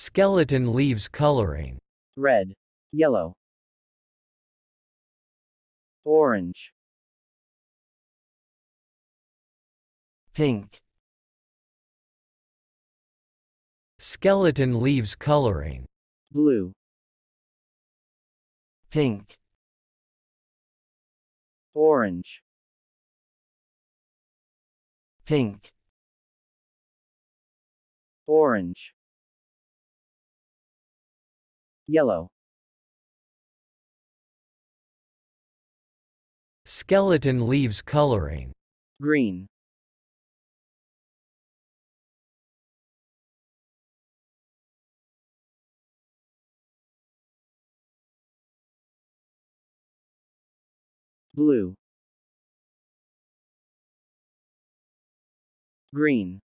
Skeleton leaves coloring. red, yellow, orange, pink, Skeleton leaves coloring. blue, pink, orange, pink, orange, yellow, Skeleton leaves coloring. green, blue, green,